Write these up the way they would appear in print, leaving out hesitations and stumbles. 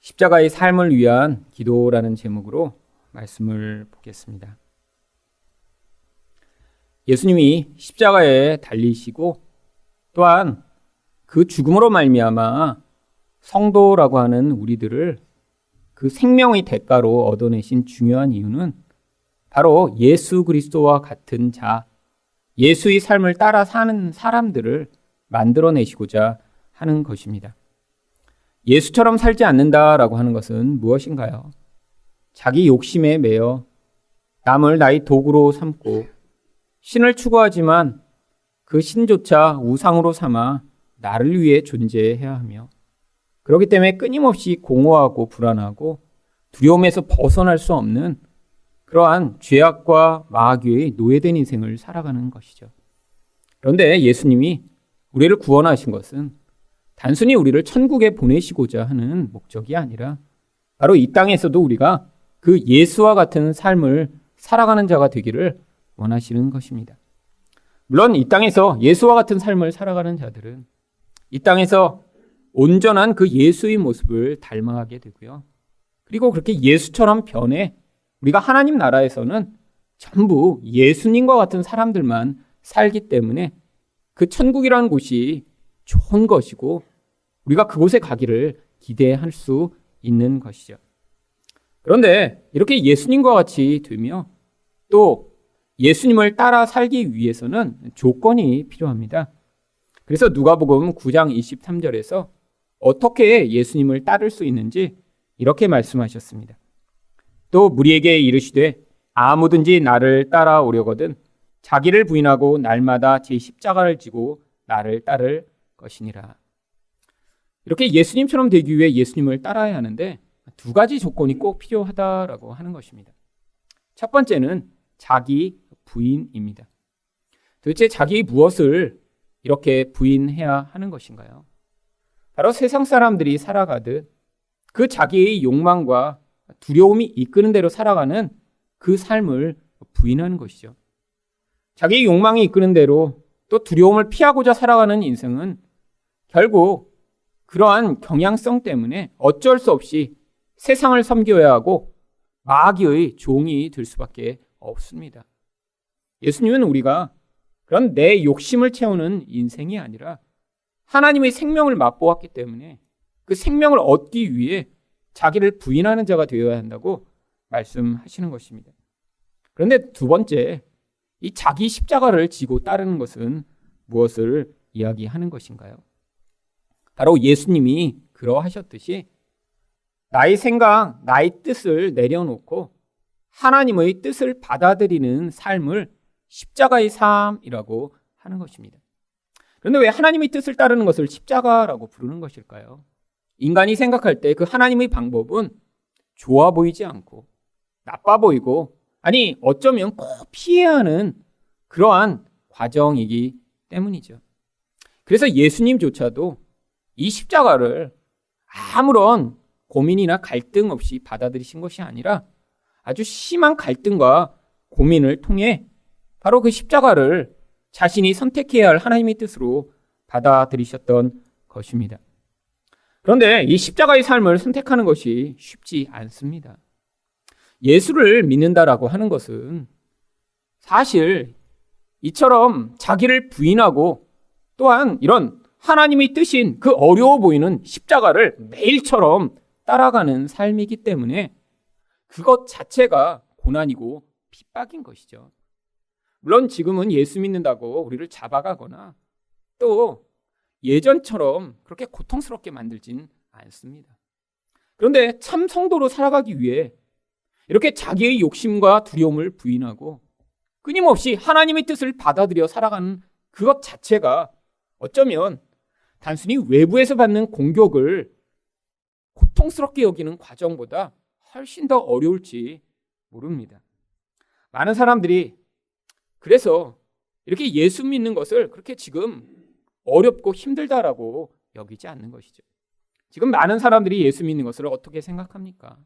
십자가의 삶을 위한 기도라는 제목으로 말씀을 보겠습니다. 예수님이 십자가에 달리시고 또한 그 죽음으로 말미암아 성도라고 하는 우리들을 그 생명의 대가로 얻어내신 중요한 이유는 바로 예수 그리스도와 같은 자, 예수의 삶을 따라 사는 사람들을 만들어내시고자 하는 것입니다. 예수처럼 살지 않는다라고 하는 것은 무엇인가요? 자기 욕심에 매여 남을 나의 도구로 삼고 신을 추구하지만 그 신조차 우상으로 삼아 나를 위해 존재해야 하며 그렇기 때문에 끊임없이 공허하고 불안하고 두려움에서 벗어날 수 없는 그러한 죄악과 마귀의 노예된 인생을 살아가는 것이죠. 그런데 예수님이 우리를 구원하신 것은 단순히 우리를 천국에 보내시고자 하는 목적이 아니라 바로 이 땅에서도 우리가 그 예수와 같은 삶을 살아가는 자가 되기를 원하시는 것입니다. 물론 이 땅에서 예수와 같은 삶을 살아가는 자들은 이 땅에서 온전한 그 예수의 모습을 닮아가게 되고요. 그리고 그렇게 예수처럼 변해 우리가 하나님 나라에서는 전부 예수님과 같은 사람들만 살기 때문에 그 천국이라는 곳이 좋은 것이고 우리가 그곳에 가기를 기대할 수 있는 것이죠. 그런데 이렇게 예수님과 같이 되며 또 예수님을 따라 살기 위해서는 조건이 필요합니다. 그래서 누가복음 9장 23절에서 어떻게 예수님을 따를 수 있는지 이렇게 말씀하셨습니다. 또 무리에게 이르시되 아무든지 나를 따라오려거든 자기를 부인하고 날마다 제 십자가를 지고 나를 따를 것이니라. 이렇게 예수님처럼 되기 위해 예수님을 따라야 하는데 두 가지 조건이 꼭 필요하다라고 하는 것입니다. 첫 번째는 자기 부인입니다. 도대체 자기 무엇을 이렇게 부인해야 하는 것인가요? 바로 세상 사람들이 살아가듯 그 자기의 욕망과 두려움이 이끄는 대로 살아가는 그 삶을 부인하는 것이죠. 자기의 욕망이 이끄는 대로 또 두려움을 피하고자 살아가는 인생은 결국 그러한 경향성 때문에 어쩔 수 없이 세상을 섬겨야 하고 마귀의 종이 될 수밖에 없습니다. 예수님은 우리가 그런 내 욕심을 채우는 인생이 아니라 하나님의 생명을 맛보았기 때문에 그 생명을 얻기 위해 자기를 부인하는 자가 되어야 한다고 말씀하시는 것입니다. 그런데 두 번째, 이 자기 십자가를 지고 따르는 것은 무엇을 이야기하는 것인가요? 바로 예수님이 그러하셨듯이 나의 생각, 나의 뜻을 내려놓고 하나님의 뜻을 받아들이는 삶을 십자가의 삶이라고 하는 것입니다. 그런데 왜 하나님의 뜻을 따르는 것을 십자가라고 부르는 것일까요? 인간이 생각할 때 그 하나님의 방법은 좋아 보이지 않고 나빠 보이고 아니 어쩌면 꼭 피해야 하는 그러한 과정이기 때문이죠. 그래서 예수님조차도 이 십자가를 아무런 고민이나 갈등 없이 받아들이신 것이 아니라 아주 심한 갈등과 고민을 통해 바로 그 십자가를 자신이 선택해야 할 하나님의 뜻으로 받아들이셨던 것입니다. 그런데 이 십자가의 삶을 선택하는 것이 쉽지 않습니다. 예수를 믿는다라고 하는 것은 사실 이처럼 자기를 부인하고 또한 이런 하나님의 뜻인 그 어려워 보이는 십자가를 매일처럼 따라가는 삶이기 때문에 그것 자체가 고난이고 핍박인 것이죠. 물론 지금은 예수 믿는다고 우리를 잡아가거나 또 예전처럼 그렇게 고통스럽게 만들진 않습니다. 그런데 참 성도로 살아가기 위해 이렇게 자기의 욕심과 두려움을 부인하고 끊임없이 하나님의 뜻을 받아들여 살아가는 그것 자체가 어쩌면 단순히 외부에서 받는 공격을 고통스럽게 여기는 과정보다 훨씬 더 어려울지 모릅니다. 많은 사람들이 그래서 이렇게 예수 믿는 것을 그렇게 지금 어렵고 힘들다라고 여기지 않는 것이죠. 지금 많은 사람들이 예수 믿는 것을 어떻게 생각합니까?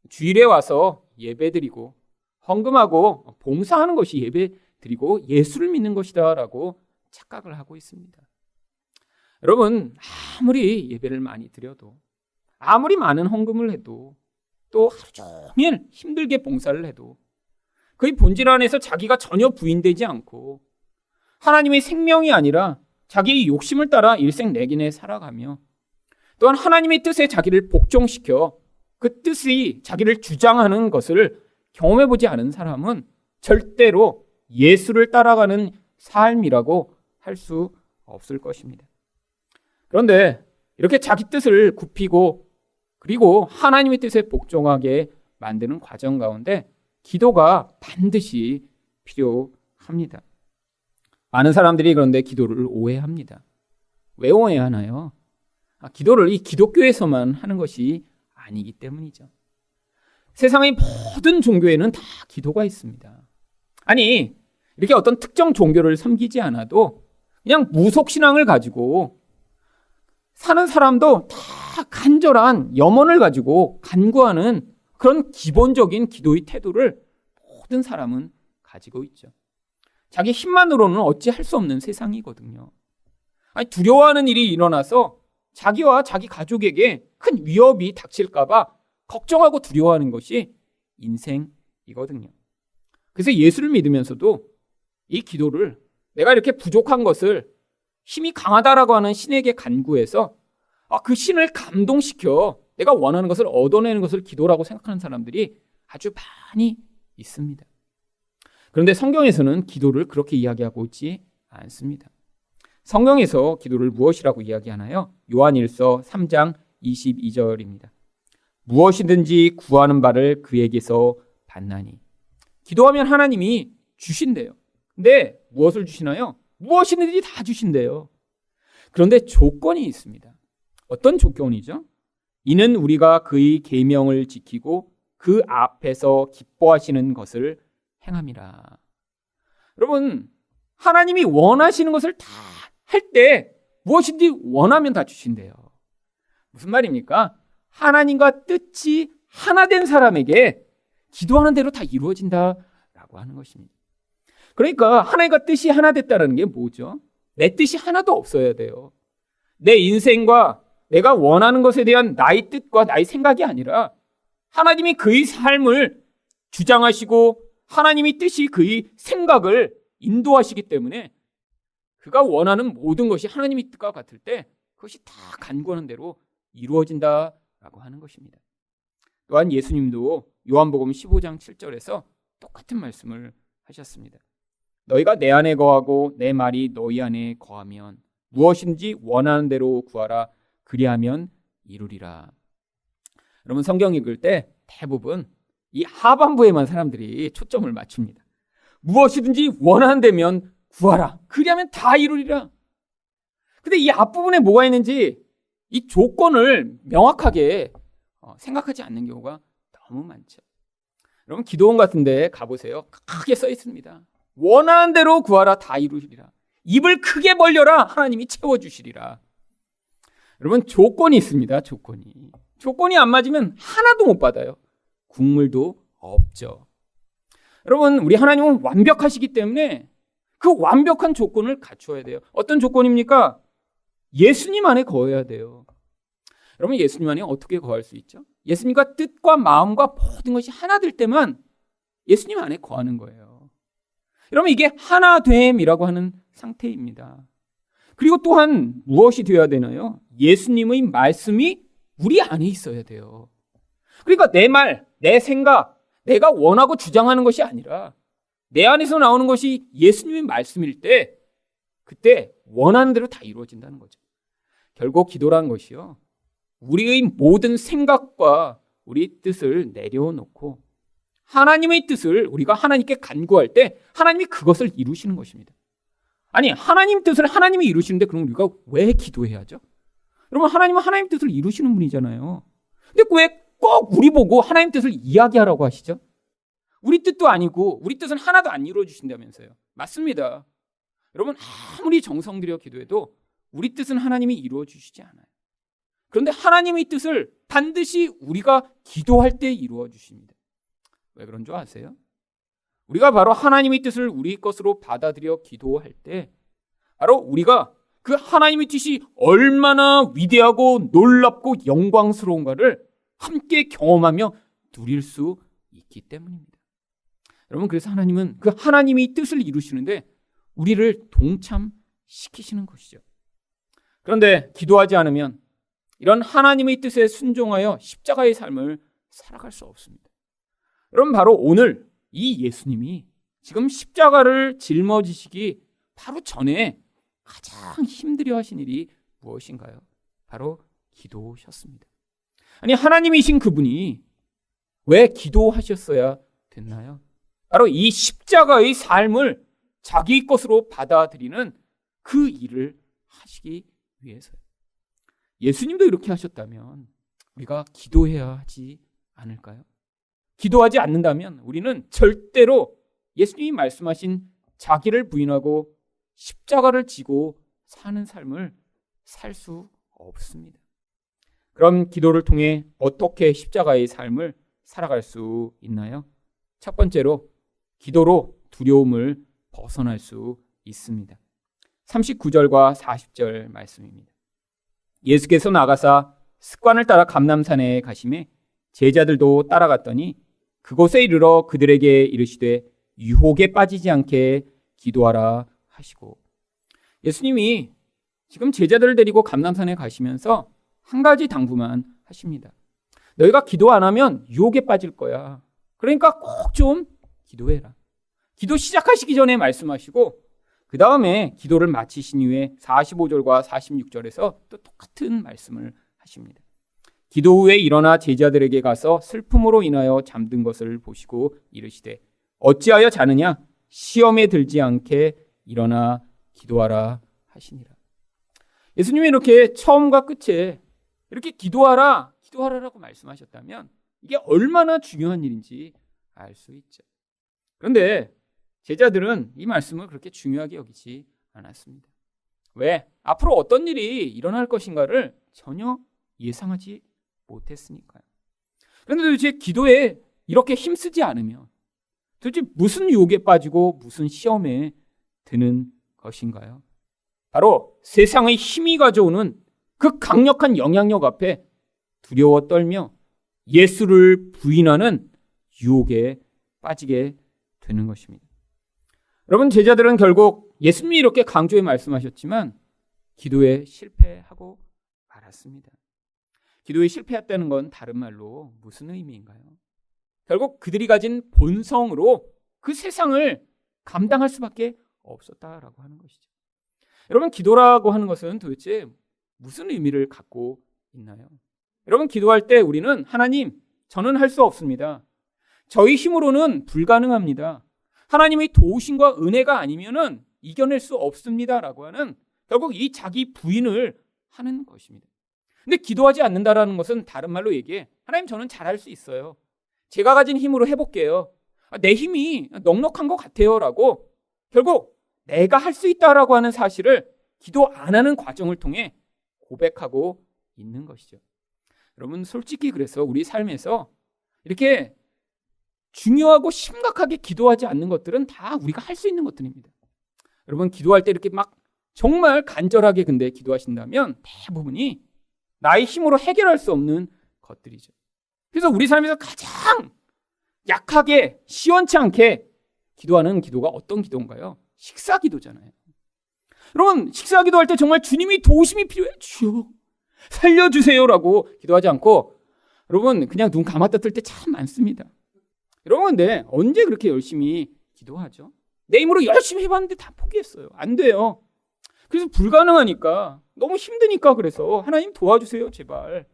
주일에 와서 예배드리고 헌금하고 봉사하는 것이 예배드리고 예수를 믿는 것이다라고 착각을 하고 있습니다. 여러분, 아무리 예배를 많이 드려도 아무리 많은 헌금을 해도 또 하루 종일 힘들게 봉사를 해도 그의 본질 안에서 자기가 전혀 부인되지 않고 하나님의 생명이 아니라 자기의 욕심을 따라 일생내기내 살아가며 또한 하나님의 뜻에 자기를 복종시켜 그 뜻이 자기를 주장하는 것을 경험해보지 않은 사람은 절대로 예수를 따라가는 삶이라고 할 수 없을 것입니다. 그런데 이렇게 자기 뜻을 굽히고 그리고 하나님의 뜻에 복종하게 만드는 과정 가운데 기도가 반드시 필요합니다. 많은 사람들이 그런데 기도를 오해합니다. 왜 오해하나요? 기도를 이 기독교에서만 하는 것이 아니기 때문이죠. 세상의 모든 종교에는 다 기도가 있습니다. 아니, 이렇게 어떤 특정 종교를 섬기지 않아도 그냥 무속신앙을 가지고 사는 사람도 다 간절한 염원을 가지고 간구하는 그런 기본적인 기도의 태도를 모든 사람은 가지고 있죠. 자기 힘만으로는 어찌할 수 없는 세상이거든요. 아니, 두려워하는 일이 일어나서 자기와 자기 가족에게 큰 위협이 닥칠까봐 걱정하고 두려워하는 것이 인생이거든요. 그래서 예수를 믿으면서도 이 기도를 내가 이렇게 부족한 것을 힘이 강하다라고 하는 신에게 간구해서 그 신을 감동시켜 내가 원하는 것을 얻어내는 것을 기도라고 생각하는 사람들이 아주 많이 있습니다. 그런데 성경에서는 기도를 그렇게 이야기하고 있지 않습니다. 성경에서 기도를 무엇이라고 이야기하나요? 요한일서 3장 22절입니다. 무엇이든지 구하는 바를 그에게서 받나니. 기도하면 하나님이 주신대요. 근데 무엇을 주시나요? 무엇이든지 다 주신대요. 그런데 조건이 있습니다. 어떤 조건이죠? 이는 우리가 그의 계명을 지키고 그 앞에서 기뻐하시는 것을 행함이라. 여러분, 하나님이 원하시는 것을 다 할 때 무엇인지 원하면 다 주신대요. 무슨 말입니까? 하나님과 뜻이 하나 된 사람에게 기도하는 대로 다 이루어진다라고 하는 것입니다. 그러니까 하나님과 뜻이 하나 됐다는 게 뭐죠? 내 뜻이 하나도 없어야 돼요. 내 인생과 내가 원하는 것에 대한 나의 뜻과 나의 생각이 아니라 하나님이 그의 삶을 주장하시고 하나님의 뜻이 그의 생각을 인도하시기 때문에 그가 원하는 모든 것이 하나님의 뜻과 같을 때 그것이 다 간구하는 대로 이루어진다라고 하는 것입니다. 또한 예수님도 요한복음 15장 7절에서 똑같은 말씀을 하셨습니다. 너희가 내 안에 거하고 내 말이 너희 안에 거하면 무엇인지 원하는 대로 구하라. 그리하면 이루리라. 여러분, 성경 읽을 때 대부분 이 하반부에만 사람들이 초점을 맞춥니다. 무엇이든지 원하는 데면 구하라. 그리하면 다 이루리라. 근데 이 앞부분에 뭐가 있는지 이 조건을 명확하게 생각하지 않는 경우가 너무 많죠. 여러분, 기도원 같은 데 가보세요. 크게 써 있습니다. 원하는 대로 구하라. 다 이루시리라. 입을 크게 벌려라. 하나님이 채워주시리라. 여러분, 조건이 있습니다. 조건이 안 맞으면 하나도 못 받아요. 국물도 없죠. 여러분, 우리 하나님은 완벽하시기 때문에 그 완벽한 조건을 갖추어야 돼요. 어떤 조건입니까? 예수님 안에 거해야 돼요. 여러분, 예수님 안에 어떻게 거할 수 있죠? 예수님과 뜻과 마음과 모든 것이 하나 될 때만 예수님 안에 거하는 거예요. 여러분, 이게 하나됨이라고 하는 상태입니다. 그리고 또한 무엇이 되어야 되나요? 예수님의 말씀이 우리 안에 있어야 돼요. 그러니까 내 말, 내 생각, 내가 원하고 주장하는 것이 아니라 내 안에서 나오는 것이 예수님의 말씀일 때 그때 원하는 대로 다 이루어진다는 거죠. 결국 기도라는 것이요, 우리의 모든 생각과 우리 뜻을 내려놓고 하나님의 뜻을 우리가 하나님께 간구할 때 하나님이 그것을 이루시는 것입니다. 아니, 하나님 뜻을 하나님이 이루시는데 그럼 우리가 왜 기도해야죠? 여러분, 하나님은 하나님 뜻을 이루시는 분이잖아요. 근데 왜 꼭 우리 보고 하나님 뜻을 이야기하라고 하시죠? 우리 뜻도 아니고 우리 뜻은 하나도 안 이루어주신다면서요. 맞습니다. 여러분, 아무리 정성 들여 기도해도 우리 뜻은 하나님이 이루어주시지 않아요. 그런데 하나님의 뜻을 반드시 우리가 기도할 때 이루어주십니다. 왜 그런 줄 아세요? 우리가 바로 하나님의 뜻을 우리 것으로 받아들여 기도할 때 바로 우리가 그 하나님의 뜻이 얼마나 위대하고 놀랍고 영광스러운가를 함께 경험하며 누릴 수 있기 때문입니다. 여러분, 그래서 하나님은 그 하나님의 뜻을 이루시는데 우리를 동참시키시는 것이죠. 그런데 기도하지 않으면 이런 하나님의 뜻에 순종하여 십자가의 삶을 살아갈 수 없습니다. 여러분, 바로 오늘 이 예수님이 지금 십자가를 짊어지시기 바로 전에 가장 힘들어 하신 일이 무엇인가요? 바로 기도셨습니다. 아니, 하나님이신 그분이 왜 기도하셨어야 됐나요? 바로 이 십자가의 삶을 자기 것으로 받아들이는 그 일을 하시기 위해서요. 예수님도 이렇게 하셨다면 우리가 기도해야 하지 않을까요? 기도하지 않는다면 우리는 절대로 예수님이 말씀하신 자기를 부인하고 십자가를 지고 사는 삶을 살 수 없습니다. 그럼 기도를 통해 어떻게 십자가의 삶을 살아갈 수 있나요? 첫 번째로 기도로 두려움을 벗어날 수 있습니다. 39절과 40절 말씀입니다. 예수께서 나가사 습관을 따라 감람산에 가시매 제자들도 따라갔더니 그곳에 이르러 그들에게 이르시되 유혹에 빠지지 않게 기도하라 하시고, 예수님이 지금 제자들을 데리고 감람산에 가시면서 한 가지 당부만 하십니다. 너희가 기도 안 하면 유혹에 빠질 거야. 그러니까 꼭 좀 기도해라. 기도 시작하시기 전에 말씀하시고, 그 다음에 기도를 마치신 이후에 45절과 46절에서 또 똑같은 말씀을 하십니다. 기도 후에 일어나 제자들에게 가서 슬픔으로 인하여 잠든 것을 보시고 이르시되 어찌하여 자느냐? 시험에 들지 않게 일어나 기도하라 하시니라. 예수님이 이렇게 처음과 끝에 이렇게 기도하라라고 말씀하셨다면 이게 얼마나 중요한 일인지 알 수 있죠. 그런데 제자들은 이 말씀을 그렇게 중요하게 여기지 않았습니다. 왜? 앞으로 어떤 일이 일어날 것인가를 전혀 예상하지 못했으니까요. 그런데 도대체 기도에 이렇게 힘쓰지 않으면 도대체 무슨 유혹에 빠지고 무슨 시험에 드는 것인가요? 바로 세상의 힘이 가져오는 그 강력한 영향력 앞에 두려워 떨며 예수를 부인하는 유혹에 빠지게 되는 것입니다. 여러분, 제자들은 결국 예수님이 이렇게 강조해 말씀하셨지만 기도에 실패하고 말았습니다. 기도에 실패했다는 건 다른 말로 무슨 의미인가요? 결국 그들이 가진 본성으로 그 세상을 감당할 수밖에 없었다라고 하는 것이죠. 여러분, 기도라고 하는 것은 도대체 무슨 의미를 갖고 있나요? 여러분, 기도할 때 우리는 하나님, 저는 할 수 없습니다. 저희 힘으로는 불가능합니다. 하나님의 도우심과 은혜가 아니면은 이겨낼 수 없습니다라고 하는 결국 이 자기 부인을 하는 것입니다. 근데 기도하지 않는다라는 것은 다른 말로 얘기해 하나님, 저는 잘할 수 있어요. 제가 가진 힘으로 해볼게요. 내 힘이 넉넉한 것 같아요 라고 결국 내가 할 수 있다라고 하는 사실을 기도 안 하는 과정을 통해 고백하고 있는 것이죠. 여러분, 솔직히 그래서 우리 삶에서 이렇게 중요하고 심각하게 기도하지 않는 것들은 다 우리가 할 수 있는 것들입니다. 여러분, 기도할 때 이렇게 막 정말 간절하게 근데 기도하신다면 대부분이 나의 힘으로 해결할 수 없는 것들이죠. 그래서 우리 삶에서 가장 약하게 시원치 않게 기도하는 기도가 어떤 기도인가요? 식사 기도잖아요. 여러분, 식사 기도할 때 정말 주님이 도우심이 필요해. 주여 살려주세요라고 기도하지 않고 여러분 그냥 눈 감았다 뜰 때 참 많습니다. 여러분, 근데 언제 그렇게 열심히 기도하죠? 내 힘으로 열심히 해봤는데 다 포기했어요. 안 돼요. 그래서 불가능하니까, 너무 힘드니까 그래서 하나님 도와주세요 제발.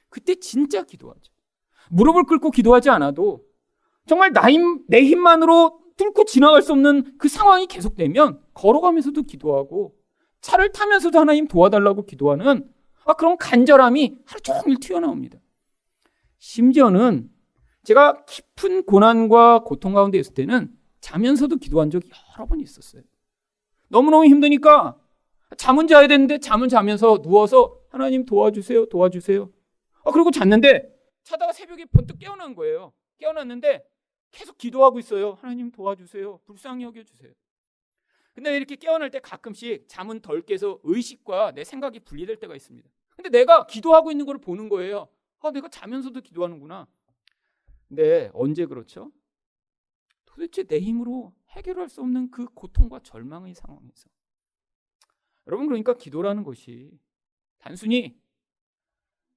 그때 진짜 기도하죠. 무릎을 꿇고 기도하지 않아도 정말 내 힘만으로 뚫고 지나갈 수 없는 그 상황이 계속되면 걸어가면서도 기도하고 차를 타면서도 하나님 도와달라고 기도하는 그런 간절함이 하루 종일 튀어나옵니다. 심지어는 제가 깊은 고난과 고통 가운데 있을 때는 자면서도 기도한 적이 여러 번 있었어요. 너무너무 힘드니까 잠은 자야 되는데 잠은 자면서 누워서 하나님 도와주세요 도와주세요. 그리고 잤는데 자다가 새벽에 번뜩 깨어난 거예요. 깨어났는데 계속 기도하고 있어요. 하나님 도와주세요. 불쌍히 여겨주세요. 근데 이렇게 깨어날 때 가끔씩 잠은 덜 깨서 의식과 내 생각이 분리될 때가 있습니다. 근데 내가 기도하고 있는 걸 보는 거예요. 내가 자면서도 기도하는구나. 근데 언제 그렇죠? 도대체 내 힘으로 해결할 수 없는 그 고통과 절망의 상황에서. 여러분, 그러니까 기도라는 것이 단순히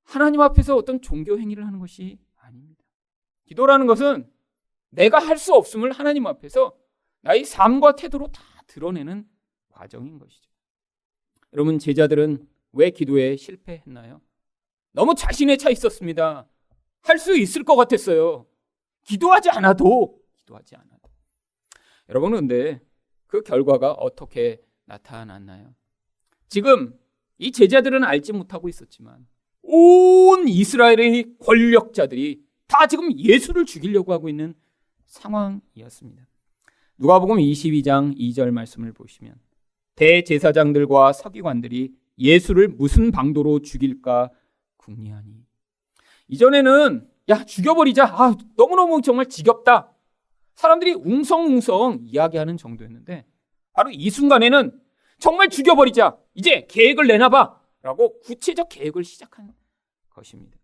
하나님 앞에서 어떤 종교 행위를 하는 것이 아닙니다. 기도라는 것은 내가 할 수 없음을 하나님 앞에서 나의 삶과 태도로 다 드러내는 과정인 것이죠. 여러분, 제자들은 왜 기도에 실패했나요? 너무 자신에 차 있었습니다. 할 수 있을 것 같았어요. 기도하지 않아도. 여러분은 근데 그 결과가 어떻게 나타났나요? 지금 이 제자들은 알지 못하고 있었지만 온 이스라엘의 권력자들이 다 지금 예수를 죽이려고 하고 있는 상황이었습니다. 누가복음 22장 2절 말씀을 보시면 대제사장들과 서기관들이 예수를 무슨 방도로 죽일까 궁리하니. 이전에는 야, 죽여버리자. 너무너무 정말 지겹다. 사람들이 웅성웅성 이야기하는 정도였는데 바로 이 순간에는 정말 죽여버리자. 이제 계획을 내놔봐. 라고 구체적 계획을 시작한 것입니다.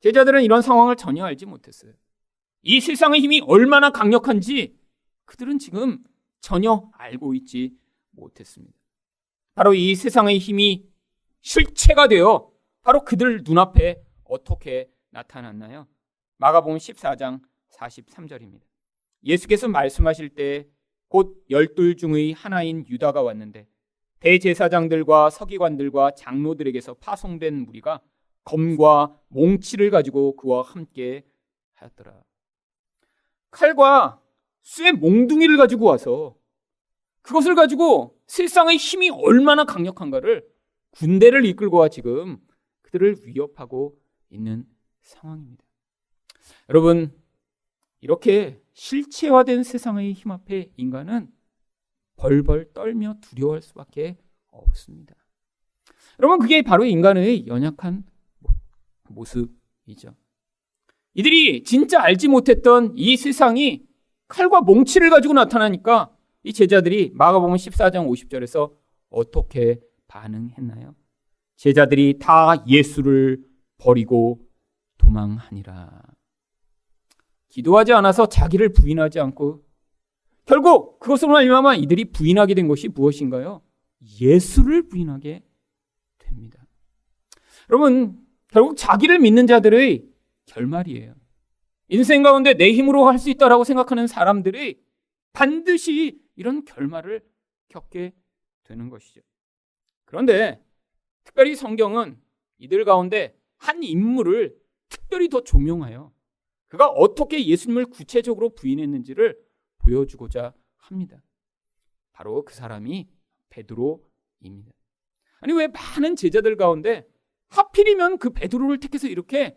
제자들은 이런 상황을 전혀 알지 못했어요. 이 세상의 힘이 얼마나 강력한지 그들은 지금 전혀 알고 있지 못했습니다. 바로 이 세상의 힘이 실체가 되어 바로 그들 눈앞에 어떻게 나타났나요? 마가복음 14장 43절입니다. 예수께서 말씀하실 때 곧 12 중의 하나인 유다가 왔는데 대제사장들과 서기관들과 장로들에게서 파송된 무리가 검과 몽치를 가지고 그와 함께 하였더라. 칼과 쇠 몽둥이를 가지고 와서 그것을 가지고 세상의 힘이 얼마나 강력한가를 군대를 이끌고 와 지금 그들을 위협하고 있는 상황입니다. 여러분, 이렇게 실체화된 세상의 힘 앞에 인간은 벌벌 떨며 두려워할 수밖에 없습니다. 여러분, 그게 바로 인간의 연약한 모습이죠. 이들이 진짜 알지 못했던 이 세상이 칼과 몽치를 가지고 나타나니까 이 제자들이 마가복음 14장 50절에서 어떻게 반응했나요? 제자들이 다 예수를 버리고 도망하니라. 기도하지 않아서 자기를 부인하지 않고 결국 그것으로 말미암아 이들이 부인하게 된 것이 무엇인가요? 예수를 부인하게 됩니다. 여러분, 결국 자기를 믿는 자들의 결말이에요. 인생 가운데 내 힘으로 할 수 있다라고 생각하는 사람들이 반드시 이런 결말을 겪게 되는 것이죠. 그런데 특별히 성경은 이들 가운데 한 인물을 특별히 더 조명하여 그가 어떻게 예수님을 구체적으로 부인했는지를 보여주고자 합니다. 바로 그 사람이 베드로입니다. 아니, 왜 많은 제자들 가운데 하필이면 그 베드로를 택해서 이렇게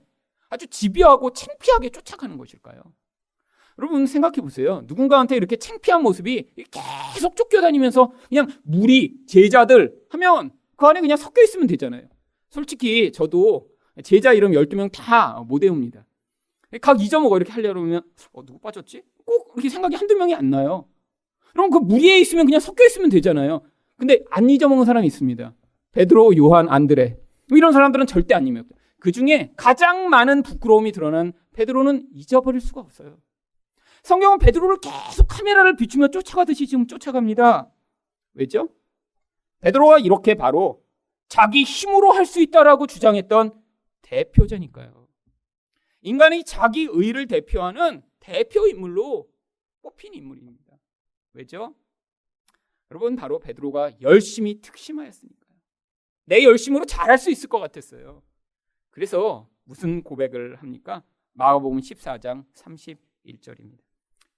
아주 집요하고 창피하게 쫓아가는 것일까요? 여러분, 생각해 보세요. 누군가한테 이렇게 창피한 모습이 계속 쫓겨다니면서 그냥 무리, 제자들 하면 그 안에 그냥 섞여 있으면 되잖아요. 솔직히 저도 제자 이름 12명 다 못 외웁니다. 각 잊어먹어 이렇게 하려면 누구 빠졌지? 꼭 이렇게 생각이 한두 명이 안 나요. 그럼 그 무리에 있으면 그냥 섞여 있으면 되잖아요. 근데 안 잊어먹은 사람이 있습니다. 베드로, 요한, 안드레. 이런 사람들은 절대 안 잊어먹어요. 그 중에 가장 많은 부끄러움이 드러난 베드로는 잊어버릴 수가 없어요. 성경은 베드로를 계속 카메라를 비추며 쫓아가듯이 지금 쫓아갑니다. 왜죠? 베드로가 이렇게 바로 자기 힘으로 할 수 있다라고 주장했던 대표자니까요. 인간이 자기 의를 대표하는 대표 인물로 뽑힌 인물입니다. 왜죠? 여러분, 바로 베드로가 열심히 특심하였으니까요. 내 열심으로 잘할 수 있을 것 같았어요. 그래서 무슨 고백을 합니까? 마가복음 14장 31절입니다.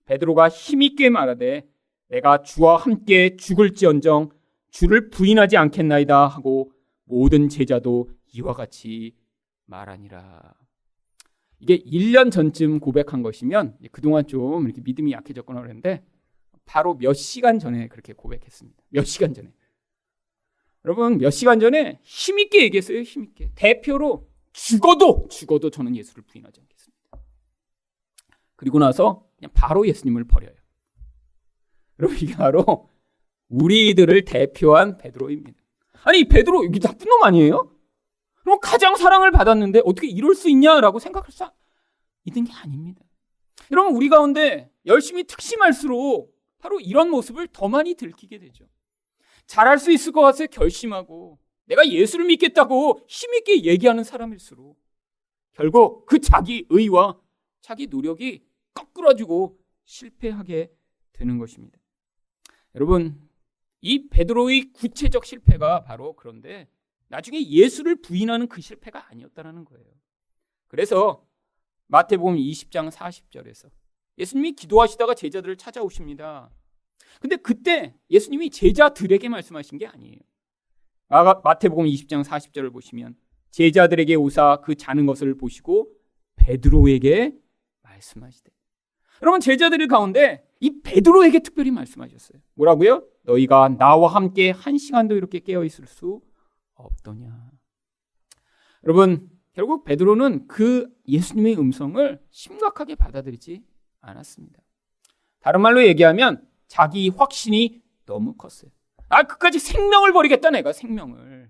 베드로가 힘있게 말하되 내가 주와 함께 죽을지언정 주를 부인하지 않겠나이다 하고 모든 제자도 이와 같이 말하니라. 이게 1년 전쯤 고백한 것이면 그동안 좀 이렇게 믿음이 약해졌거나 그랬는데 바로 몇 시간 전에 그렇게 고백했습니다. 몇 시간 전에. 여러분, 몇 시간 전에 힘있게 얘기했어요. 힘있게. 대표로 죽어도 저는 예수를 부인하지 않겠습니다. 그리고 나서 그냥 바로 예수님을 버려요. 여러분, 이게 바로 우리들을 대표한 베드로입니다. 아니, 베드로 여기 나쁜 놈 아니에요? 그럼 가장 사랑을 받았는데 어떻게 이럴 수 있냐라고 생각할 수 있는 게 아닙니다. 여러분, 우리 가운데 열심히 특심할수록 바로 이런 모습을 더 많이 들키게 되죠. 잘할 수 있을 것 같아서 결심하고 내가 예수를 믿겠다고 힘있게 얘기하는 사람일수록 결국 그 자기 의와 자기 노력이 거꾸러지고 실패하게 되는 것입니다. 여러분, 이 베드로의 구체적 실패가 바로 그런데 나중에 예수를 부인하는 그 실패가 아니었다는 거예요. 그래서 마태복음 20장 40절에서 예수님이 기도하시다가 제자들을 찾아오십니다. 근데 그때 예수님이 제자들에게 말씀하신 게 아니에요. 마태복음 20장 40절을 보시면 제자들에게 오사 그 자는 것을 보시고 베드로에게 말씀하시되. 여러분, 제자들 가운데 이 베드로에게 특별히 말씀하셨어요. 뭐라고요? 너희가 나와 함께 한 시간도 이렇게 깨어있을 수 없더냐. 여러분, 결국 베드로는 그 예수님의 음성을 심각하게 받아들이지 않았습니다. 다른 말로 얘기하면 자기 확신이 너무 컸어요. 그까지 생명을 버리겠다, 내가 생명을.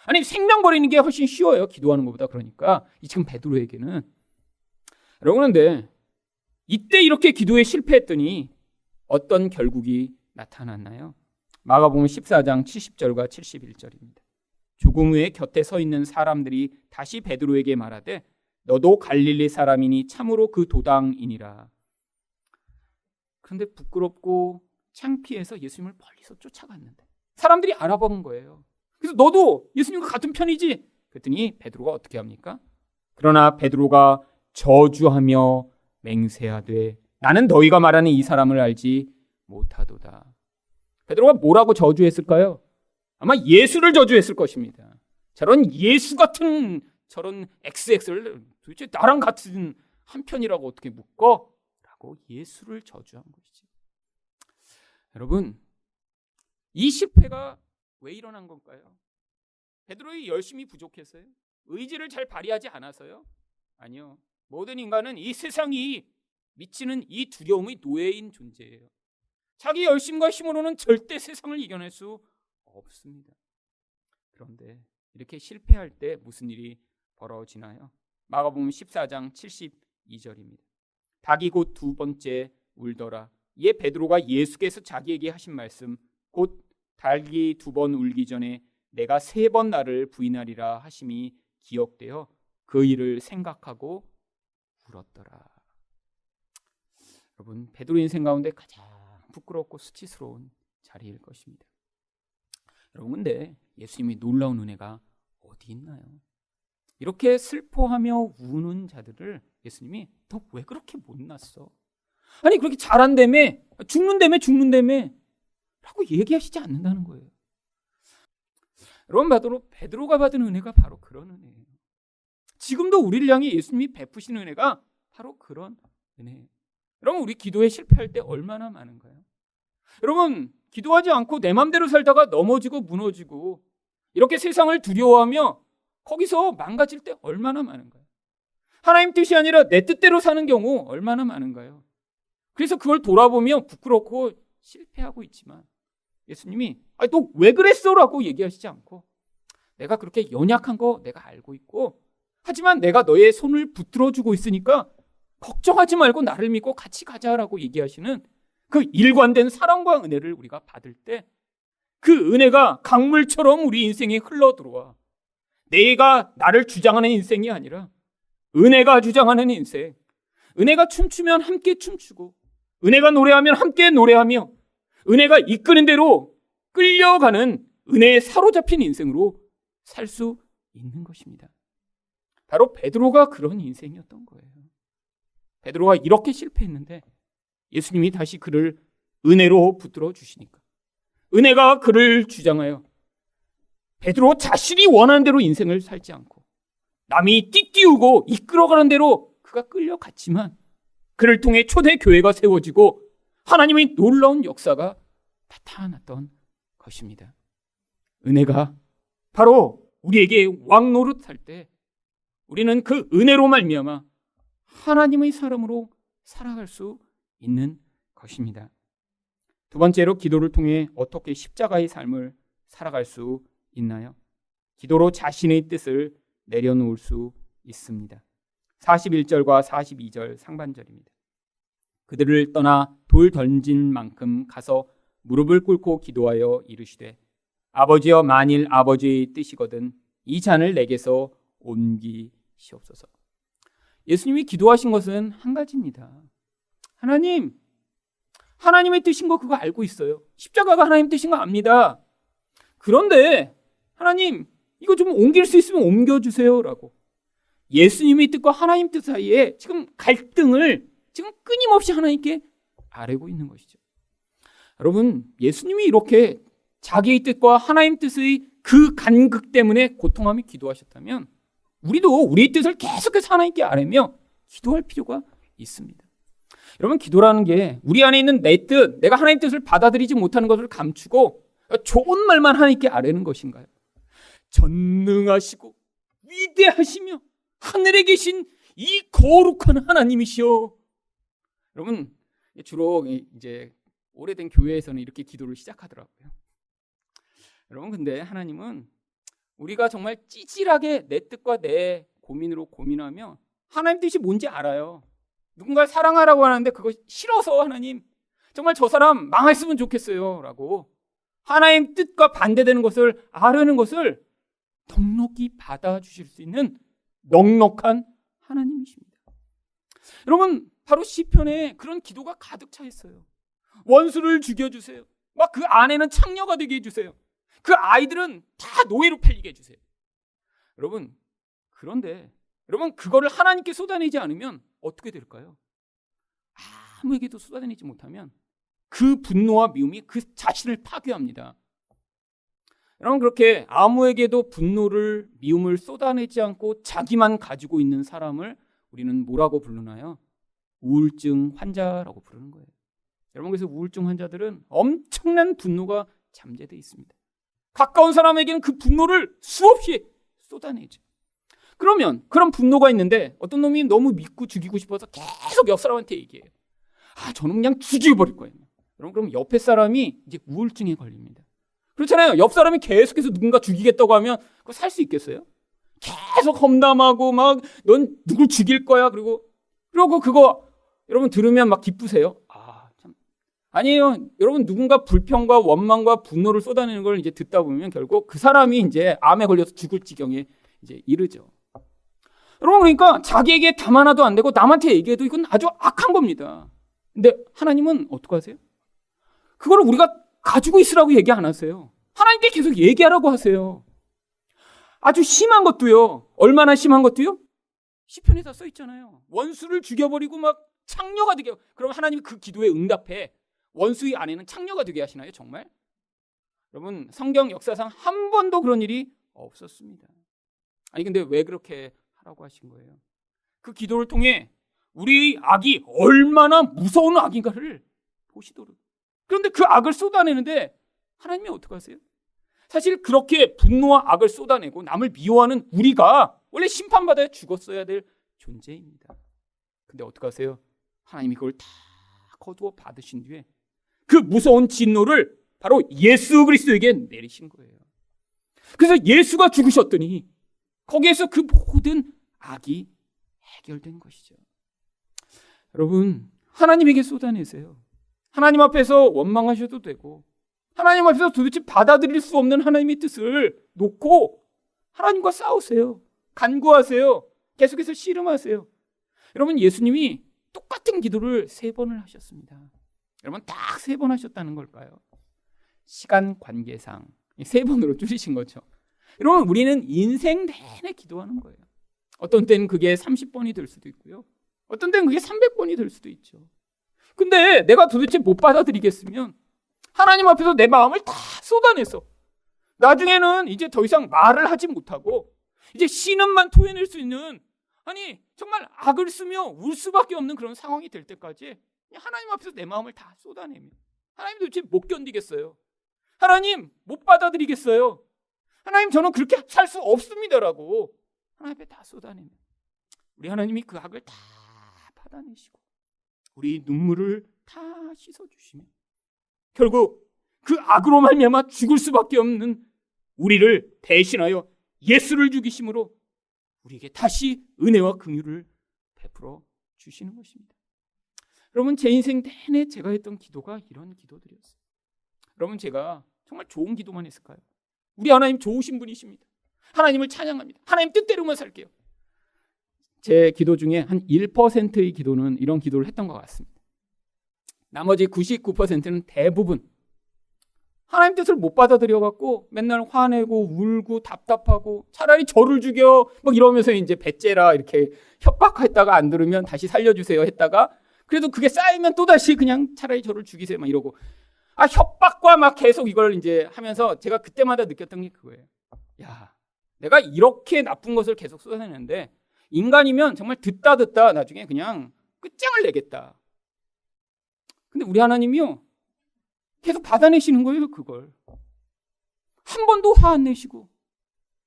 아니, 생명 버리는 게 훨씬 쉬워요, 기도하는 것보다. 그러니까 지금 베드로에게는. 여러분, 그런데 이때 이렇게 기도에 실패했더니 어떤 결국이 나타났나요? 마가복음 14장 70절과 71절입니다. 조금 후에 곁에 서 있는 사람들이 다시 베드로에게 말하되 너도 갈릴리 사람이니 참으로 그 도당이니라. 그런데 부끄럽고 창피해서 예수님을 멀리서 쫓아갔는데 사람들이 알아본 거예요. 그래서 너도 예수님과 같은 편이지? 그랬더니 베드로가 어떻게 합니까? 그러나 베드로가 저주하며 맹세하되 나는 너희가 말하는 이 사람을 알지 못하도다. 베드로가 뭐라고 저주했을까요? 아마 예수를 저주했을 것입니다. 저런 예수 같은 저런 XX를 도대체 나랑 같은 한 편이라고 어떻게 묶어? 라고 예수를 저주한 것이지. 여러분, 이 실패가 왜 일어난 건가요? 베드로의 열심이 부족해서요? 의지를 잘 발휘하지 않아서요? 아니요. 모든 인간은 이 세상이 미치는 이 두려움의 노예인 존재예요. 자기 열심과 힘으로는 절대 세상을 이겨낼 수 없습니다. 그런데 이렇게 실패할 때 무슨 일이 벌어지나요? 마가복음 14장 72절입니다. 닭이 곧 두 번째 울더라. 이에 베드로가 예수께서 자기에게 하신 말씀 곧 닭이 두 번 울기 전에 내가 세 번 나를 부인하리라 하심이 기억되어 그 일을 생각하고 울었더라. 여러분, 베드로 인생 가운데 가장 부끄럽고 수치스러운 자리일 것입니다. 여러분, 근데 예수님의 놀라운 은혜가 어디 있나요? 이렇게 슬퍼하며 우는 자들을 예수님이 너 왜 그렇게 못났어? 아니, 그렇게 잘한다며, 죽는다며 라고 얘기하시지 않는다는 거예요. 여러분, 베드로가 받은 은혜가 바로 그런 은혜예요. 지금도 우리를 향해 예수님이 베푸신 은혜가 바로 그런 은혜예요. 여러분, 우리 기도에 실패할 때 얼마나 많은가요? 여러분, 기도하지 않고 내 맘대로 살다가 넘어지고 무너지고 이렇게 세상을 두려워하며 거기서 망가질 때 얼마나 많은가요? 하나님 뜻이 아니라 내 뜻대로 사는 경우 얼마나 많은가요? 그래서 그걸 돌아보며 부끄럽고 실패하고 있지만 예수님이 너 왜 그랬어? 라고 얘기하시지 않고 내가 그렇게 연약한 거 내가 알고 있고 하지만 내가 너의 손을 붙들어주고 있으니까 걱정하지 말고 나를 믿고 같이 가자라고 얘기하시는 그 일관된 사랑과 은혜를 우리가 받을 때 그 은혜가 강물처럼 우리 인생에 흘러들어와 내가 나를 주장하는 인생이 아니라 은혜가 주장하는 인생, 은혜가 춤추면 함께 춤추고 은혜가 노래하면 함께 노래하며 은혜가 이끄는 대로 끌려가는 은혜에 사로잡힌 인생으로 살 수 있는 것입니다. 바로 베드로가 그런 인생이었던 거예요. 베드로가 이렇게 실패했는데 예수님이 다시 그를 은혜로 붙들어 주시니까 은혜가 그를 주장하여 베드로 자신이 원하는 대로 인생을 살지 않고 남이 띠띠우고 이끌어가는 대로 그가 끌려갔지만 그를 통해 초대교회가 세워지고 하나님의 놀라운 역사가 나타났던 것입니다. 은혜가 바로 우리에게 왕노릇할 때 우리는 그 은혜로 말미암아 하나님의 사람으로 살아갈 수 있는 것입니다. 두 번째로 기도를 통해 어떻게 십자가의 삶을 살아갈 수 있나요? 기도로 자신의 뜻을 내려놓을 수 있습니다. 41절과 42절 상반절입니다. 그들을 떠나 돌 던진 만큼 가서 무릎을 꿇고 기도하여 이르시되 아버지여 만일 아버지의 뜻이거든 이 잔을 내게서 옮기시옵소서. 예수님이 기도하신 것은 한 가지입니다. 하나님의 뜻인 거 그거 알고 있어요. 십자가가 하나님 뜻인 거 압니다. 그런데 하나님 이거 좀 옮길 수 있으면 옮겨주세요 라고. 예수님의 뜻과 하나님 뜻 사이에 지금 갈등을 지금 끊임없이 하나님께 아뢰고 있는 것이죠. 여러분, 예수님이 이렇게 자기의 뜻과 하나님 뜻의 그 간극 때문에 고통하며 기도하셨다면 우리도 우리의 뜻을 계속해서 하나님께 아뢰며 기도할 필요가 있습니다. 여러분, 기도라는 게 우리 안에 있는 내 뜻, 내가 하나님 뜻을 받아들이지 못하는 것을 감추고 좋은 말만 하나님께 아뢰는 것인가요? 전능하시고 위대하시며 하늘에 계신 이 거룩한 하나님이시여. 여러분, 주로 이제 오래된 교회에서는 이렇게 기도를 시작하더라고요. 여러분, 근데 하나님은 우리가 정말 찌질하게 내 뜻과 내 고민으로 고민하며 하나님 뜻이 뭔지 알아요. 누군가를 사랑하라고 하는데 그거 싫어서 하나님 정말 저 사람 망했으면 좋겠어요 라고 하나님 뜻과 반대되는 것을 아뢰는 것을 넉넉히 받아주실 수 있는 넉넉한 하나님이십니다. 여러분, 바로 시편에 그런 기도가 가득 차 있어요. 원수를 죽여주세요. 막 그 아내는 창녀가 되게 해주세요. 그 아이들은 다 노예로 팔리게 해주세요. 여러분, 그런데 여러분 그거를 하나님께 쏟아내지 않으면 어떻게 될까요? 아무에게도 쏟아내지 못하면 그 분노와 미움이 그 자신을 파괴합니다. 여러분, 그렇게 아무에게도 분노를 미움을 쏟아내지 않고 자기만 가지고 있는 사람을 우리는 뭐라고 부르나요? 우울증 환자라고 부르는 거예요. 여러분, 그래서 우울증 환자들은 엄청난 분노가 잠재되어 있습니다. 가까운 사람에게는 그 분노를 수없이 쏟아내죠. 그러면 그런 분노가 있는데 어떤 놈이 너무 믿고 죽이고 싶어서 계속 옆 사람한테 얘기해요. 저는 그냥 죽여버릴 거예요. 여러분, 그럼 옆에 사람이 이제 우울증에 걸립니다. 그렇잖아요. 옆 사람이 계속해서 누군가 죽이겠다고 하면 그거 살 수 있겠어요? 계속 험담하고 막 넌 누굴 죽일 거야. 그리고 그거 여러분 들으면 막 기쁘세요? 참. 아니에요. 여러분, 누군가 불평과 원망과 분노를 쏟아내는 걸 이제 듣다 보면 결국 그 사람이 이제 암에 걸려서 죽을 지경에 이제 이르죠. 여러분, 그러니까 자기에게 담 하나도 안 되고 남한테 얘기해도 이건 아주 악한 겁니다. 근데 하나님은 어떻게 하세요? 그걸 우리가 가지고 있으라고 얘기 안 하세요. 하나님께 계속 얘기하라고 하세요. 아주 심한 것도요. 얼마나 심한 것도요? 시편에 다 써 있잖아요. 원수를 죽여버리고 막 창녀가 되게. 그럼 하나님이 그 기도에 응답해 원수의 아내는 창녀가 되게 하시나요? 정말? 여러분, 성경 역사상 한 번도 그런 일이 없었습니다. 아니 근데 왜 그렇게 하라고 하신 거예요? 그 기도를 통해 우리의 악이 얼마나 무서운 악인가를 보시도록. 그런데 그 악을 쏟아내는데 하나님이 어떻게 하세요? 사실 그렇게 분노와 악을 쏟아내고 남을 미워하는 우리가 원래 심판받아야 죽었어야 될 존재입니다. 근데 어떻게 하세요? 하나님이 그걸 다 거두어 받으신 뒤에 그 무서운 진노를 바로 예수 그리스도에게 내리신 거예요. 그래서 예수가 죽으셨더니 거기에서 그 모든 악이 해결된 것이죠. 여러분, 하나님에게 쏟아내세요. 하나님 앞에서 원망하셔도 되고 하나님 앞에서 도대체 받아들일 수 없는 하나님의 뜻을 놓고 하나님과 싸우세요. 간구하세요. 계속해서 씨름하세요. 여러분, 예수님이 똑같은 기도를 3번을 하셨습니다. 여러분, 딱 3번 하셨다는 걸까요? 시간 관계상 3번으로 줄이신 거죠. 여러분, 우리는 인생 내내 기도하는 거예요. 어떤 때는 그게 30번이 될 수도 있고요. 어떤 때는 그게 300번이 될 수도 있죠. 근데 내가 도대체 못 받아들이겠으면 하나님 앞에서 내 마음을 다 쏟아내서 나중에는 이제 더 이상 말을 하지 못하고 이제 신음만 토해낼 수 있는, 아니 정말 악을 쓰며 울 수밖에 없는 그런 상황이 될 때까지 하나님 앞에서 내 마음을 다 쏟아내며 하나님 도대체 못 견디겠어요. 하나님 못 받아들이겠어요. 하나님 저는 그렇게 살 수 없습니다라고 하나님 앞에 다 쏟아내며 우리 하나님이 그 악을 다 받아내시고 우리 눈물을 다 씻어주시며 결국 그 악으로 말미암아 죽을 수밖에 없는 우리를 대신하여 예수를 죽이심으로 우리에게 다시 은혜와 긍휼을 베풀어 주시는 것입니다. 여러분, 제 인생 내내 제가 했던 기도가 이런 기도들이었어요. 여러분, 제가 정말 좋은 기도만 했을까요? 우리 하나님 좋으신 분이십니다. 하나님을 찬양합니다. 하나님 뜻대로만 살게요. 제 기도 중에 한 1%의 기도는 이런 기도를 했던 것 같습니다. 나머지 99%는 대부분 하나님 뜻을 못 받아들여갖고 맨날 화내고 울고 답답하고 차라리 저를 죽여 막 이러면서 이제 배째라 이렇게 협박했다가 안 들으면 다시 살려주세요 했다가 그래도 그게 쌓이면 또다시 그냥 차라리 저를 죽이세요 막 이러고 협박과 막 계속 이걸 이제 하면서 제가 그때마다 느꼈던 게 그거예요. 야, 내가 이렇게 나쁜 것을 계속 쏟아내는데 인간이면 정말 듣다 나중에 그냥 끝장을 내겠다. 근데 우리 하나님이요 계속 받아내시는 거예요. 그걸 한 번도 화 안 내시고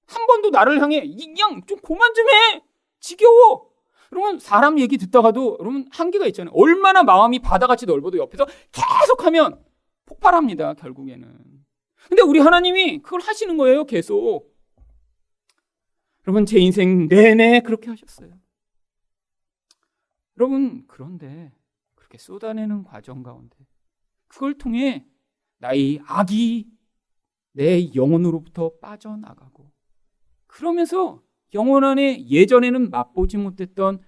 한 번도 나를 향해 그냥 좀 그만 좀 해, 지겨워. 여러분, 사람 얘기 듣다가도 여러분 한계가 있잖아요. 얼마나 마음이 바다같이 넓어도 옆에서 계속하면 폭발합니다, 결국에는. 근데 우리 하나님이 그걸 하시는 거예요, 계속. 여러분, 제 인생 내내 그렇게 하셨어요. 여러분, 그런데 그렇게 쏟아내는 과정 가운데 그걸 통해 나의 악이 내 영혼으로부터 빠져나가고 그러면서 영혼 안에 예전에는 맛보지 못했던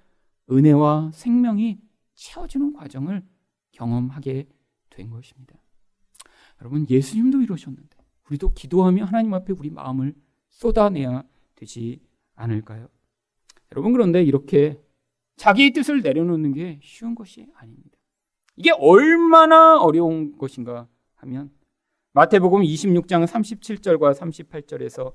은혜와 생명이 채워지는 과정을 경험하게 된 것입니다. 여러분, 예수님도 이러셨는데 우리도 기도하며 하나님 앞에 우리 마음을 쏟아내야 되지 않을까요? 여러분, 그런데 이렇게 자기의 뜻을 내려놓는 게 쉬운 것이 아닙니다. 이게 얼마나 어려운 것인가 하면 마태복음 26장 37절과 38절에서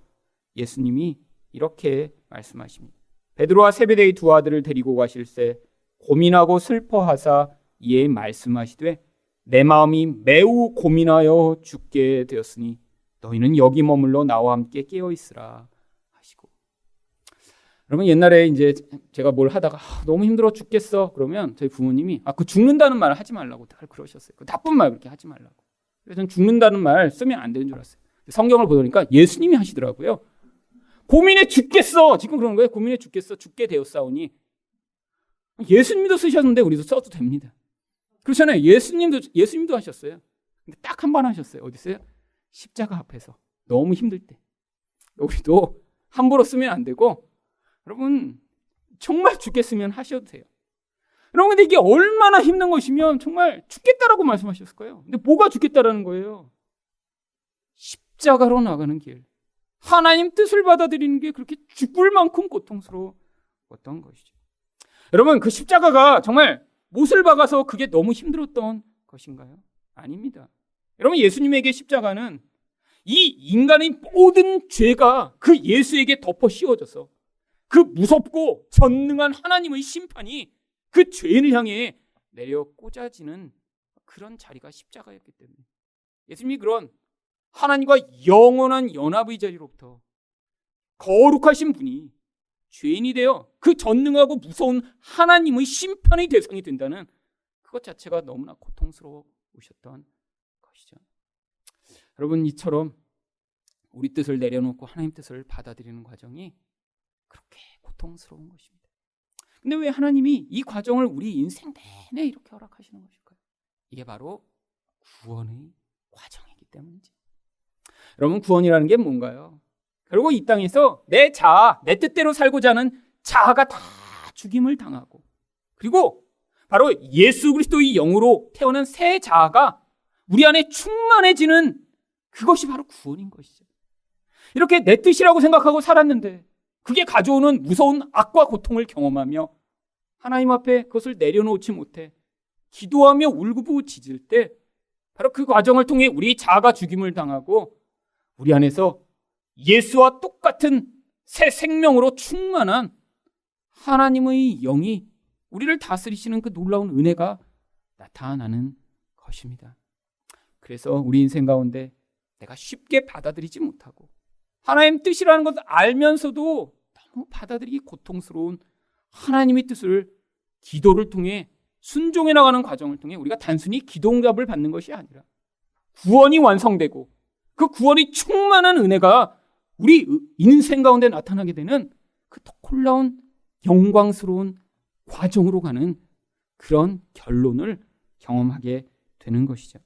예수님이 이렇게 말씀하십니다. 베드로와 세베대의 두 아들을 데리고 가실새 고민하고 슬퍼하사 이에 말씀하시되 내 마음이 매우 고민하여 죽게 되었으니 너희는 여기 머물러 나와 함께 깨어 있으라 하시고. 여러분, 옛날에 이제 제가 뭘 하다가 너무 힘들어 죽겠어 그러면 저희 부모님이 그 죽는다는 말을 하지 말라고 늘 그러셨어요. 그 나쁜 말 그렇게 하지 말라고. 그래서 저는 죽는다는 말 쓰면 안 되는 줄 알았어요. 성경을 보니까 예수님이 하시더라고요. 고민해 죽겠어. 지금 그런 거예요. 고민해 죽겠어. 죽게 되었사오니. 예수님도 쓰셨는데 우리도 써도 됩니다. 그렇잖아요. 예수님도 하셨어요. 근데 딱 한 번 하셨어요. 어디 있어요? 십자가 앞에서. 너무 힘들 때. 우리도 함부로 쓰면 안 되고 여러분 정말 죽겠으면 하셔도 돼요. 여러분, 근데 이게 얼마나 힘든 것이면 정말 죽겠다라고 말씀하셨을 거예요. 근데 뭐가 죽겠다라는 거예요? 십자가로 나가는 길. 하나님 뜻을 받아들이는 게 그렇게 죽을 만큼 고통스러웠던 것이죠. 여러분, 그 십자가가 정말 못을 박아서 그게 너무 힘들었던 것인가요? 아닙니다. 여러분, 예수님에게 십자가는 이 인간의 모든 죄가 그 예수에게 덮어 씌워져서 그 무섭고 전능한 하나님의 심판이 그 죄인을 향해 내려 꽂아지는 그런 자리가 십자가였기 때문에 예수님이 그런 하나님과 영원한 연합의 자리로부터 거룩하신 분이 죄인이 되어 그 전능하고 무서운 하나님의 심판의 대상이 된다는 그것 자체가 너무나 고통스러우셨던 것이죠. 여러분, 이처럼 우리 뜻을 내려놓고 하나님 뜻을 받아들이는 과정이 그렇게 고통스러운 것입니다. 근데 왜 하나님이 이 과정을 우리 인생 내내 이렇게 허락하시는 것일까요? 이게 바로 구원의 과정이기 때문이죠. 여러분, 구원이라는 게 뭔가요? 결국 이 땅에서 내 자아, 내 뜻대로 살고자 하는 자아가 다 죽임을 당하고 그리고 바로 예수 그리스도의 영으로 태어난 새 자아가 우리 안에 충만해지는 그것이 바로 구원인 것이죠. 이렇게 내 뜻이라고 생각하고 살았는데 그게 가져오는 무서운 악과 고통을 경험하며 하나님 앞에 그것을 내려놓지 못해 기도하며 울부짖을 때 바로 그 과정을 통해 우리 자아가 죽임을 당하고 우리 안에서 예수와 똑같은 새 생명으로 충만한 하나님의 영이 우리를 다스리시는 그 놀라운 은혜가 나타나는 것입니다. 그래서 우리 인생 가운데 내가 쉽게 받아들이지 못하고 하나님 뜻이라는 것을 알면서도 너무 받아들이기 고통스러운 하나님의 뜻을 기도를 통해 순종해 나가는 과정을 통해 우리가 단순히 기도응답을 받는 것이 아니라 구원이 완성되고 그 구원이 충만한 은혜가 우리 인생 가운데 나타나게 되는 그 놀라운 영광스러운 과정으로 가는 그런 결론을 경험하게 되는 것이죠.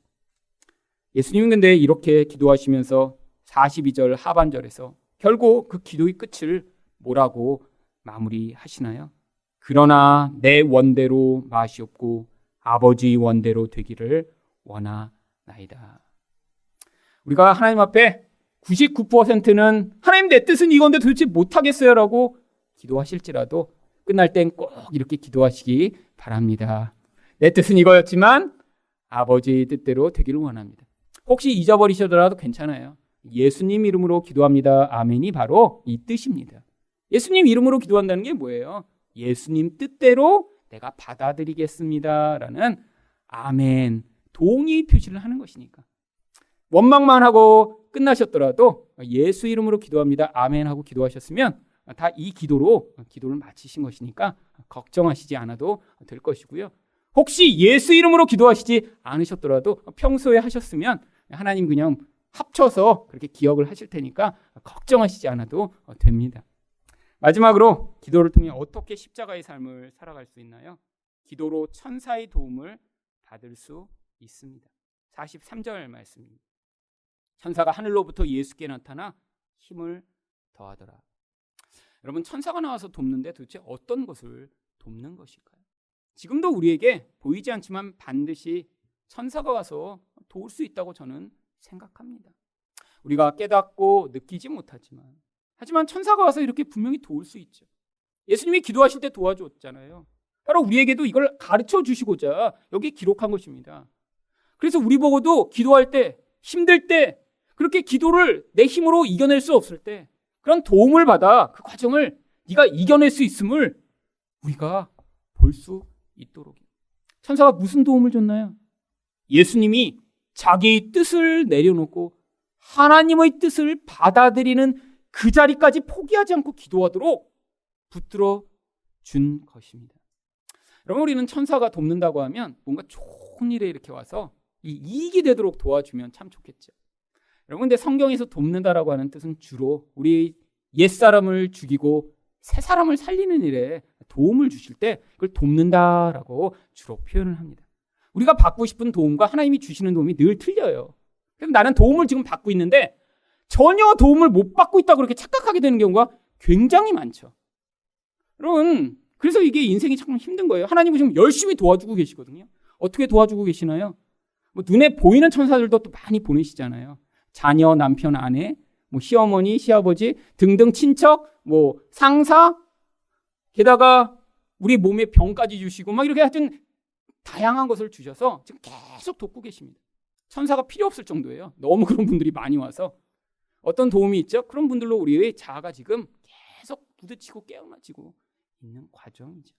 예수님은 근데 이렇게 기도하시면서 42절 하반절에서 결국 그 기도의 끝을 뭐라고 마무리하시나요? 그러나 내 원대로 마시옵고 아버지 원대로 되기를 원하나이다. 우리가 하나님 앞에 99%는 하나님 내 뜻은 이건데 도대체 못하겠어요 라고 기도하실지라도 끝날 땐 꼭 이렇게 기도하시기 바랍니다. 내 뜻은 이거였지만 아버지 뜻대로 되기를 원합니다. 혹시 잊어버리셔더라도 괜찮아요. 예수님 이름으로 기도합니다. 아멘이 바로 이 뜻입니다. 예수님 이름으로 기도한다는 게 뭐예요? 예수님 뜻대로 내가 받아들이겠습니다 라는 아멘, 동의 표시를 하는 것이니까. 원망만 하고 끝나셨더라도 예수 이름으로 기도합니다. 아멘 하고 기도하셨으면 다 이 기도로 기도를 마치신 것이니까 걱정하시지 않아도 될 것이고요. 혹시 예수 이름으로 기도하시지 않으셨더라도 평소에 하셨으면 하나님 그냥 합쳐서 그렇게 기억을 하실 테니까 걱정하시지 않아도 됩니다. 마지막으로 기도를 통해 어떻게 십자가의 삶을 살아갈 수 있나요? 기도로 천사의 도움을 받을 수 있습니다. 43절 말씀입니다. 천사가 하늘로부터 예수께 나타나 힘을 더하더라. 여러분, 천사가 나와서 돕는데 도대체 어떤 것을 돕는 것일까요? 지금도 우리에게 보이지 않지만 반드시 천사가 와서 도울 수 있다고 저는 생각합니다. 우리가 깨닫고 느끼지 못하지만 하지만 천사가 와서 이렇게 분명히 도울 수 있죠. 예수님이 기도하실 때 도와줬잖아요. 바로 우리에게도 이걸 가르쳐 주시고자 여기 기록한 것입니다. 그래서 우리 보고도 기도할 때, 힘들 때, 그렇게 기도를 내 힘으로 이겨낼 수 없을 때 그런 도움을 받아 그 과정을 네가 이겨낼 수 있음을 우리가 볼 수 있도록. 천사가 무슨 도움을 줬나요? 예수님이 자기의 뜻을 내려놓고 하나님의 뜻을 받아들이는 그 자리까지 포기하지 않고 기도하도록 붙들어 준 것입니다. 여러분, 우리는 천사가 돕는다고 하면 뭔가 좋은 일에 이렇게 와서 이익이 되도록 도와주면 참 좋겠죠. 여러분, 근데 성경에서 돕는다라고 하는 뜻은 주로 우리 옛사람을 죽이고 새 사람을 살리는 일에 도움을 주실 때 그걸 돕는다라고 주로 표현을 합니다. 우리가 받고 싶은 도움과 하나님이 주시는 도움이 늘 틀려요. 그래서 나는 도움을 지금 받고 있는데 전혀 도움을 못 받고 있다고 그렇게 착각하게 되는 경우가 굉장히 많죠. 여러분, 그래서 이게 인생이 참 힘든 거예요. 하나님은 지금 열심히 도와주고 계시거든요. 어떻게 도와주고 계시나요? 뭐 눈에 보이는 천사들도 또 많이 보내시잖아요. 자녀, 남편, 아내, 뭐 시어머니, 시아버지 등등 친척, 뭐 상사, 게다가 우리 몸에 병까지 주시고 막 이렇게 하여튼 다양한 것을 주셔서 지금 계속 돕고 계십니다. 천사가 필요 없을 정도예요. 너무 그런 분들이 많이 와서. 어떤 도움이 있죠? 그런 분들로 우리의 자아가 지금 계속 부딪히고 깨어나지고 있는 과정이죠.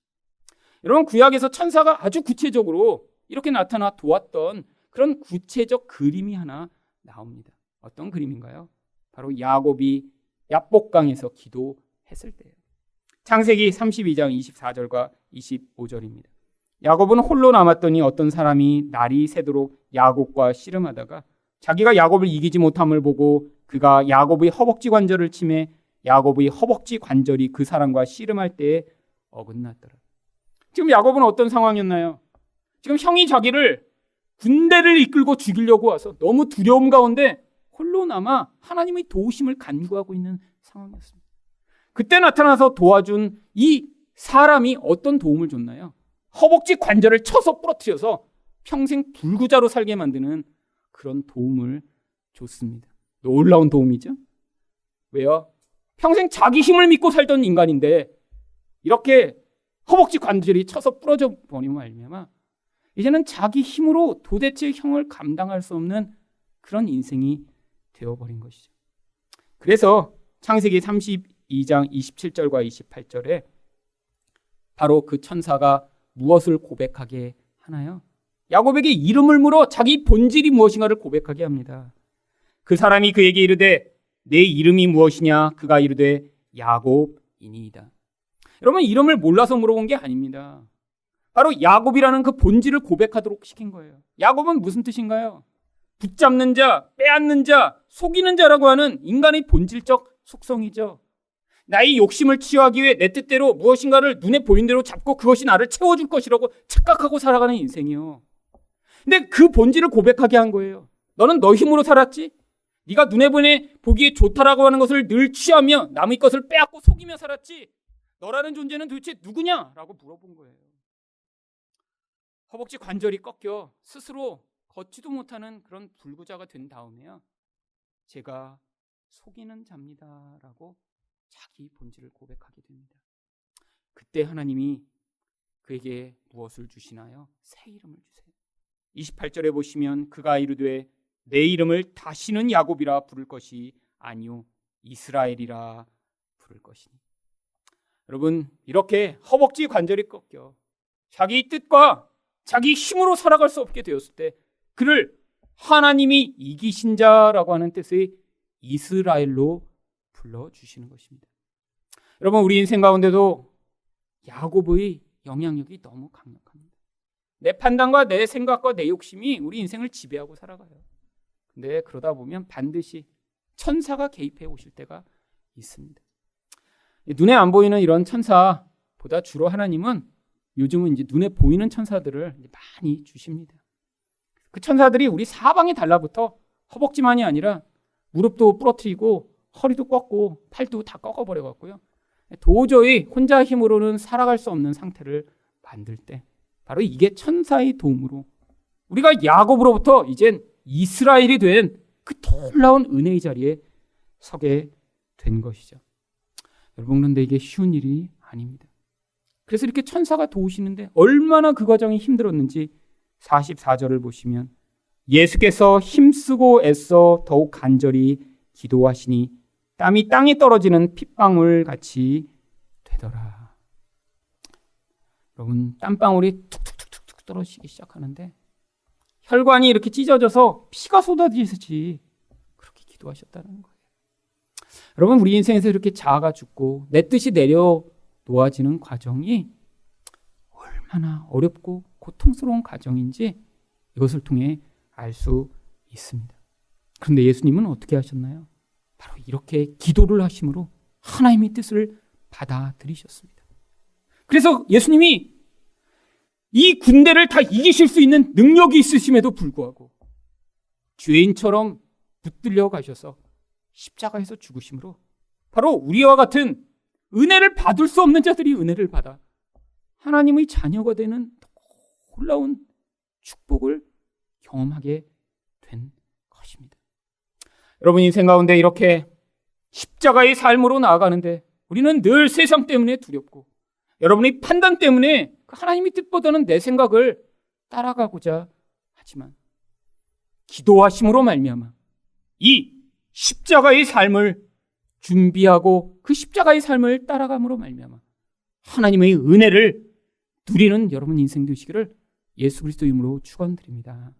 여러분, 구약에서 천사가 아주 구체적으로 이렇게 나타나 도왔던 그런 구체적 그림이 하나 나옵니다. 어떤 그림인가요? 바로 야곱이 야복강에서 기도했을 때예요. 창세기 32장 24절과 25절입니다. 야곱은 홀로 남았더니 어떤 사람이 날이 새도록 야곱과 씨름하다가 자기가 야곱을 이기지 못함을 보고 그가 야곱의 허벅지 관절을 치매 야곱의 허벅지 관절이 그 사람과 씨름할 때에 어긋났더라. 지금 야곱은 어떤 상황이었나요? 지금 형이 자기를 군대를 이끌고 죽이려고 와서 너무 두려움 가운데 홀로 남아 하나님의 도우심을 간구하고 있는 상황이었습니다. 그때 나타나서 도와준 이 사람이 어떤 도움을 줬나요? 허벅지 관절을 쳐서 부러뜨려서 평생 불구자로 살게 만드는 그런 도움을 줬습니다. 놀라운 도움이죠. 왜요? 평생 자기 힘을 믿고 살던 인간인데 이렇게 허벅지 관절이 쳐서 부러져 버리면 말미암아 이제는 자기 힘으로 도대체 형을 감당할 수 없는 그런 인생이 되어버린 것이죠. 그래서 창세기 32장 27절과 28절에 바로 그 천사가 무엇을 고백하게 하나요? 야곱에게 이름을 물어 자기 본질이 무엇인가를 고백하게 합니다. 그 사람이 그에게 이르되 내 이름이 무엇이냐? 그가 이르되 야곱이니이다. 여러분, 이름을 몰라서 물어본 게 아닙니다. 바로 야곱이라는 그 본질을 고백하도록 시킨 거예요. 야곱은 무슨 뜻인가요? 붙잡는 자, 빼앗는 자, 속이는 자라고 하는 인간의 본질적 속성이죠. 나의 욕심을 치유하기 위해 내 뜻대로 무엇인가를 눈에 보이는 대로 잡고 그것이 나를 채워줄 것이라고 착각하고 살아가는 인생이요. 근데 그 본질을 고백하게 한 거예요. 너는 너 힘으로 살았지? 네가 눈에 보기에 좋다라고 하는 것을 늘 취하며 남의 것을 빼앗고 속이며 살았지? 너라는 존재는 도대체 누구냐? 라고 물어본 거예요. 허벅지 관절이 꺾여 스스로 걷지도 못하는 그런 불구자가 된 다음에야 제가 속이는 자입니다 라고 자기 본질을 고백하게 됩니다. 그때 하나님이 그에게 무엇을 주시나요? 새 이름을 주세요. 28절에 보시면 그가 이르되 내 이름을 다시는 야곱이라 부를 것이 아니요 이스라엘이라 부를 것이니. 여러분, 이렇게 허벅지 관절이 꺾여 자기 뜻과 자기 힘으로 살아갈 수 없게 되었을 때 그를 하나님이 이기신 자라고 하는 뜻의 이스라엘로 불러주시는 것입니다. 여러분, 우리 인생 가운데도 야곱의 영향력이 너무 강력합니다. 내 판단과 내 생각과 내 욕심이 우리 인생을 지배하고 살아가요. 근데 그러다 보면 반드시 천사가 개입해 오실 때가 있습니다. 눈에 안 보이는 이런 천사보다 주로 하나님은 요즘은 이제 눈에 보이는 천사들을 많이 주십니다. 그 천사들이 우리 사방에 달라붙어 허벅지만이 아니라 무릎도 부러뜨리고 허리도 꺾고 팔도 다 꺾어버려갖고요. 도저히 혼자 힘으로는 살아갈 수 없는 상태를 만들 때 바로 이게 천사의 도움으로 우리가 야곱으로부터 이젠 이스라엘이 된 그 놀라운 은혜의 자리에 서게 된 것이죠. 여러분, 그런데 이게 쉬운 일이 아닙니다. 그래서 이렇게 천사가 도우시는데 얼마나 그 과정이 힘들었는지 44절을 보시면 예수께서 힘쓰고 애써 더욱 간절히 기도하시니 땀이 땅에 떨어지는 핏방울 같이 되더라. 여러분, 땀방울이 툭툭툭툭 떨어지기 시작하는데 혈관이 이렇게 찢어져서 피가 쏟아지듯이 그렇게 기도하셨다는 거예요. 여러분, 우리 인생에서 이렇게 자아가 죽고 내 뜻이 내려놓아지는 과정이 얼마나 어렵고 고통스러운 과정인지 이것을 통해 알 수 있습니다. 그런데 예수님은 어떻게 하셨나요? 바로 이렇게 기도를 하심으로 하나님의 뜻을 받아들이셨습니다. 그래서 예수님이 이 군대를 다 이기실 수 있는 능력이 있으심에도 불구하고 죄인처럼 붙들려 가셔서 십자가에서 죽으심으로 바로 우리와 같은 은혜를 받을 수 없는 자들이 은혜를 받아 하나님의 자녀가 되는 놀라운 축복을 경험하게 된 것입니다. 여러분, 인생 가운데 이렇게 십자가의 삶으로 나아가는데 우리는 늘 세상 때문에 두렵고 여러분의 판단 때문에 하나님의 뜻보다는 내 생각을 따라가고자 하지만 기도하심으로 말미암아 이 십자가의 삶을 준비하고 그 십자가의 삶을 따라감으로 말미암아 하나님의 은혜를 누리는 여러분 인생 되시기를 예수 그리스도 이름으로 축원드립니다.